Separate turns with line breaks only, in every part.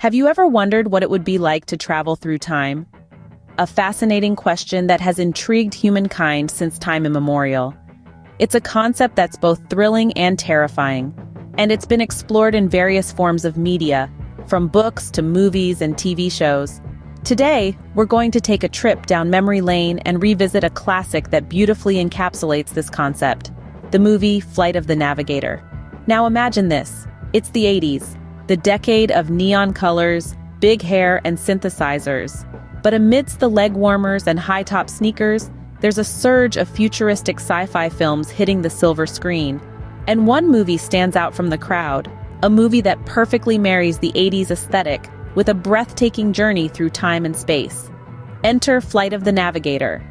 Have you ever wondered what it would be like to travel through time? A fascinating question that has intrigued humankind since time immemorial. It's a concept that's both thrilling and terrifying, and it's been explored in various forms of media, from books to movies and TV shows. Today, we're going to take a trip down memory lane and revisit a classic that beautifully encapsulates this concept, the movie Flight of the Navigator. Now imagine this. It's the 80s, the decade of neon colors, big hair, and synthesizers. But amidst the leg warmers and high-top sneakers, there's a surge of futuristic sci-fi films hitting the silver screen. And one movie stands out from the crowd, a movie that perfectly marries the 80s aesthetic with a breathtaking journey through time and space. Enter Flight of the Navigator.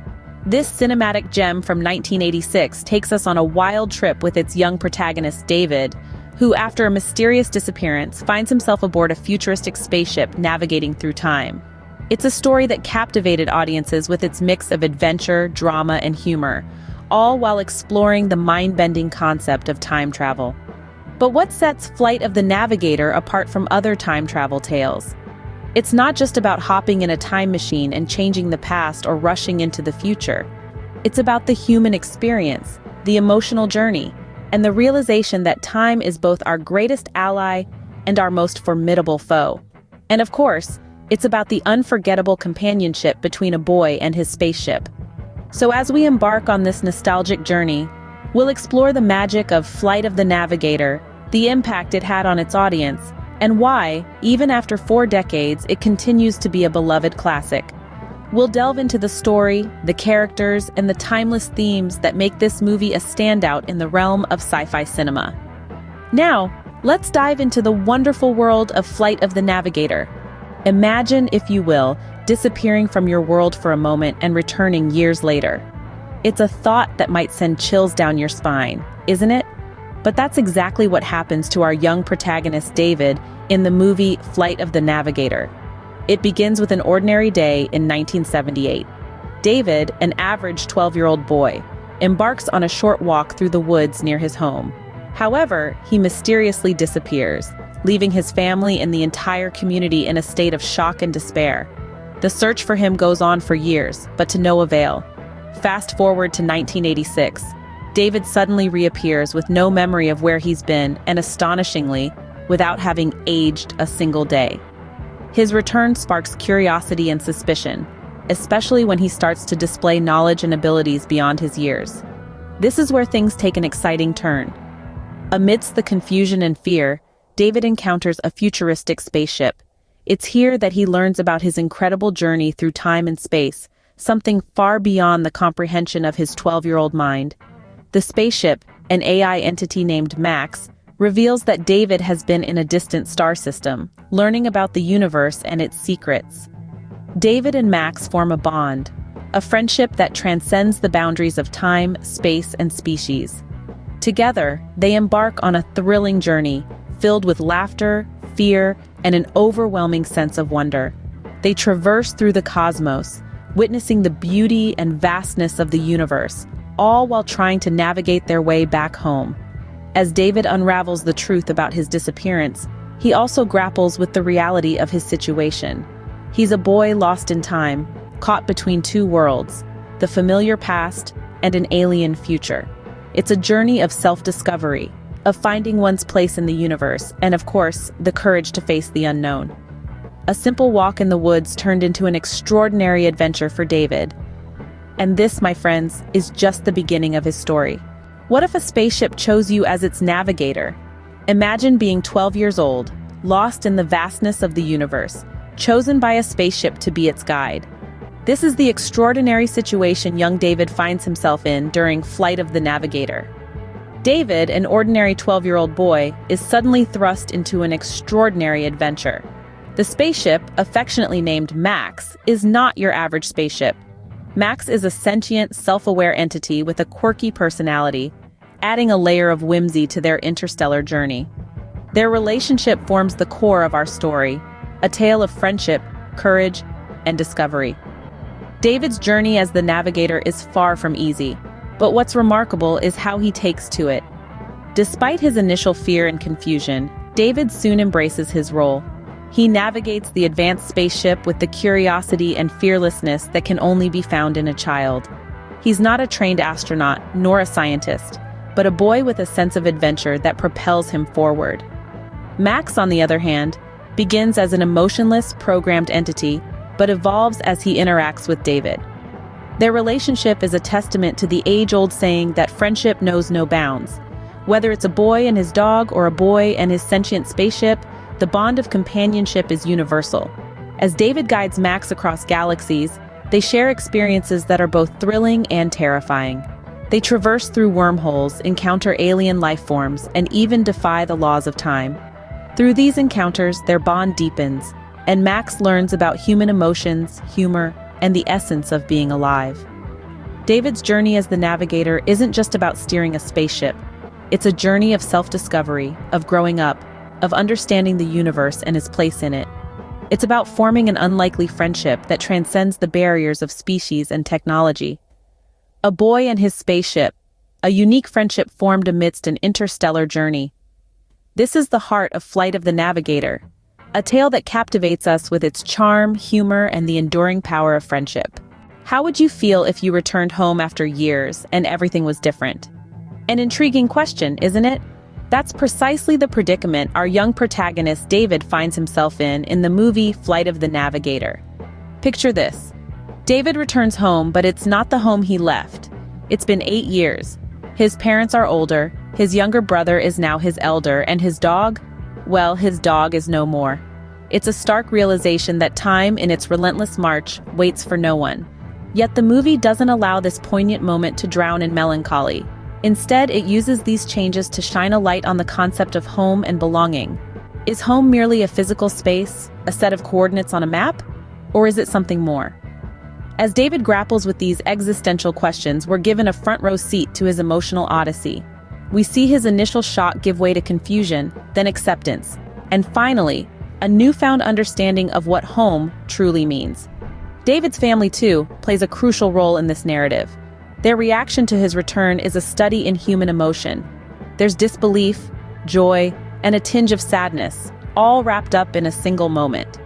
This cinematic gem from 1986 takes us on a wild trip with its young protagonist David, who, after a mysterious disappearance, finds himself aboard a futuristic spaceship navigating through time. It's a story that captivated audiences with its mix of adventure, drama, and humor, all while exploring the mind-bending concept of time travel. But what sets Flight of the Navigator apart from other time travel tales? It's not just about hopping in a time machine and changing the past or rushing into the future. It's about the human experience, the emotional journey, and the realization that time is both our greatest ally and our most formidable foe. And of course, it's about the unforgettable companionship between a boy and his spaceship. So as we embark on this nostalgic journey, we'll explore the magic of Flight of the Navigator, the impact it had on its audience, and why, even after 4 decades, it continues to be a beloved classic. We'll delve into the story, the characters, and the timeless themes that make this movie a standout in the realm of sci-fi cinema. Now, let's dive into the wonderful world of Flight of the Navigator. Imagine, if you will, disappearing from your world for a moment and returning years later. It's a thought that might send chills down your spine, isn't it? But that's exactly what happens to our young protagonist David in the movie Flight of the Navigator. It begins with an ordinary day in 1978. David, an average 12-year-old boy, embarks on a short walk through the woods near his home. However, he mysteriously disappears, leaving his family and the entire community in a state of shock and despair. The search for him goes on for years, but to no avail. Fast forward to 1986. David suddenly reappears with no memory of where he's been and, astonishingly, without having aged a single day. His return sparks curiosity and suspicion, especially when he starts to display knowledge and abilities beyond his years. This is where things take an exciting turn. Amidst the confusion and fear, David encounters a futuristic spaceship. It's here that he learns about his incredible journey through time and space, something far beyond the comprehension of his 12-year-old mind. The spaceship, an AI entity named Max, reveals that David has been in a distant star system, learning about the universe and its secrets. David and Max form a bond, a friendship that transcends the boundaries of time, space, and species. Together, they embark on a thrilling journey, filled with laughter, fear, and an overwhelming sense of wonder. They traverse through the cosmos, witnessing the beauty and vastness of the universe, all while trying to navigate their way back home. As David unravels the truth about his disappearance, he also grapples with the reality of his situation. He's a boy lost in time, caught between two worlds, the familiar past and an alien future. It's a journey of self-discovery, of finding one's place in the universe, and of course, the courage to face the unknown. A simple walk in the woods turned into an extraordinary adventure for David. And this, my friends, is just the beginning of his story. What if a spaceship chose you as its navigator? Imagine being 12 years old, lost in the vastness of the universe, chosen by a spaceship to be its guide. This is the extraordinary situation young David finds himself in during Flight of the Navigator. David, an ordinary 12-year-old boy, is suddenly thrust into an extraordinary adventure. The spaceship, affectionately named Max, is not your average spaceship. Max is a sentient, self-aware entity with a quirky personality, adding a layer of whimsy to their interstellar journey. Their relationship forms the core of our story, a tale of friendship, courage, and discovery. David's journey as the navigator is far from easy, but what's remarkable is how he takes to it. Despite his initial fear and confusion, David soon embraces his role. He navigates the advanced spaceship with the curiosity and fearlessness that can only be found in a child. He's not a trained astronaut nor a scientist, but a boy with a sense of adventure that propels him forward. Max, on the other hand, begins as an emotionless, programmed entity, but evolves as he interacts with David. Their relationship is a testament to the age-old saying that friendship knows no bounds. Whether it's a boy and his dog or a boy and his sentient spaceship, the bond of companionship is universal. As David guides Max across galaxies, they share experiences that are both thrilling and terrifying. They traverse through wormholes, encounter alien life forms, and even defy the laws of time. Through these encounters, their bond deepens, and Max learns about human emotions, humor, and the essence of being alive. David's journey as the Navigator isn't just about steering a spaceship. It's a journey of self-discovery, of growing up, of understanding the universe and his place in it. It's about forming an unlikely friendship that transcends the barriers of species and technology. A boy and his spaceship, a unique friendship formed amidst an interstellar journey. This is the heart of Flight of the Navigator, a tale that captivates us with its charm, humor, and the enduring power of friendship. How would you feel if you returned home after years and everything was different? An intriguing question, isn't it? That's precisely the predicament our young protagonist David finds himself in the movie Flight of the Navigator. Picture this. David returns home, but it's not the home he left. It's been 8 years. His parents are older, his younger brother is now his elder, and his dog? Well, his dog is no more. It's a stark realization that time, in its relentless march, waits for no one. Yet the movie doesn't allow this poignant moment to drown in melancholy. Instead, it uses these changes to shine a light on the concept of home and belonging. Is home merely a physical space, a set of coordinates on a map? Or is it something more? As David grapples with these existential questions, we're given a front-row seat to his emotional odyssey. We see his initial shock give way to confusion, then acceptance, and finally, a newfound understanding of what home truly means. David's family, too, plays a crucial role in this narrative. Their reaction to his return is a study in human emotion. There's disbelief, joy, and a tinge of sadness, all wrapped up in a single moment.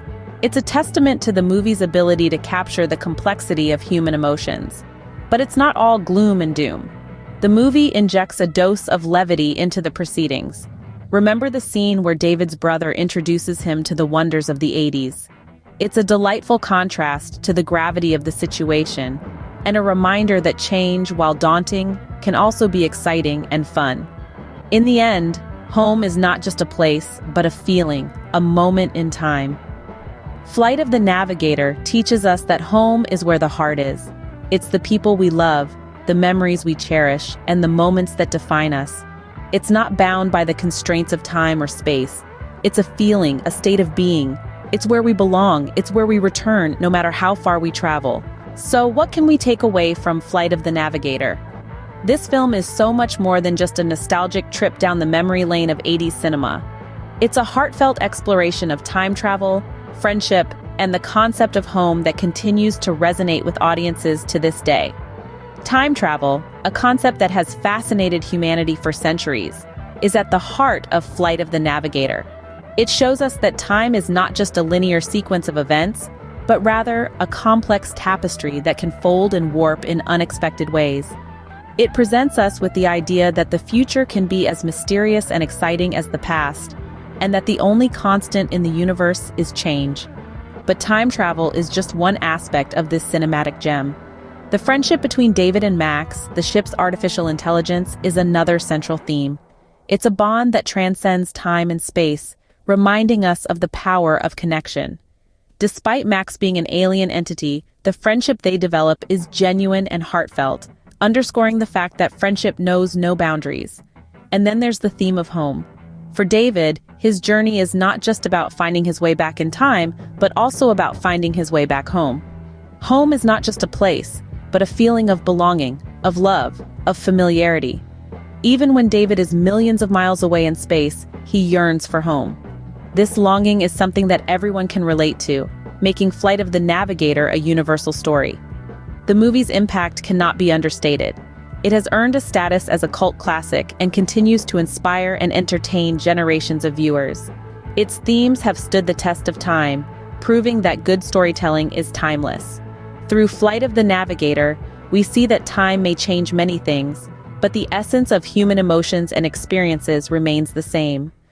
It's a testament to the movie's ability to capture the complexity of human emotions. But it's not all gloom and doom. The movie injects a dose of levity into the proceedings. Remember the scene where David's brother introduces him to the wonders of the 80s? It's a delightful contrast to the gravity of the situation, and a reminder that change, while daunting, can also be exciting and fun. In the end, home is not just a place, but a feeling, a moment in time. Flight of the Navigator teaches us that home is where the heart is. It's the people we love, the memories we cherish, and the moments that define us. It's not bound by the constraints of time or space. It's a feeling, a state of being. It's where we belong. It's where we return, no matter how far we travel. So what can we take away from Flight of the Navigator? This film is so much more than just a nostalgic trip down the memory lane of 80s cinema. It's a heartfelt exploration of time travel, friendship, and the concept of home that continues to resonate with audiences to this day. Time travel, a concept that has fascinated humanity for centuries, is at the heart of Flight of the Navigator. It shows us that time is not just a linear sequence of events, but rather a complex tapestry that can fold and warp in unexpected ways. It presents us with the idea that the future can be as mysterious and exciting as the past, and that the only constant in the universe is change. But time travel is just one aspect of this cinematic gem. The friendship between David and Max, the ship's artificial intelligence, is another central theme. It's a bond that transcends time and space, reminding us of the power of connection. Despite Max being an alien entity, the friendship they develop is genuine and heartfelt, underscoring the fact that friendship knows no boundaries. And then there's the theme of home. For David, his journey is not just about finding his way back in time, but also about finding his way back home. Home is not just a place, but a feeling of belonging, of love, of familiarity. Even when David is millions of miles away in space, he yearns for home. This longing is something that everyone can relate to, making Flight of the Navigator a universal story. The movie's impact cannot be understated. It has earned a status as a cult classic and continues to inspire and entertain generations of viewers. Its themes have stood the test of time, proving that good storytelling is timeless. Through Flight of the Navigator, we see that time may change many things, but the essence of human emotions and experiences remains the same.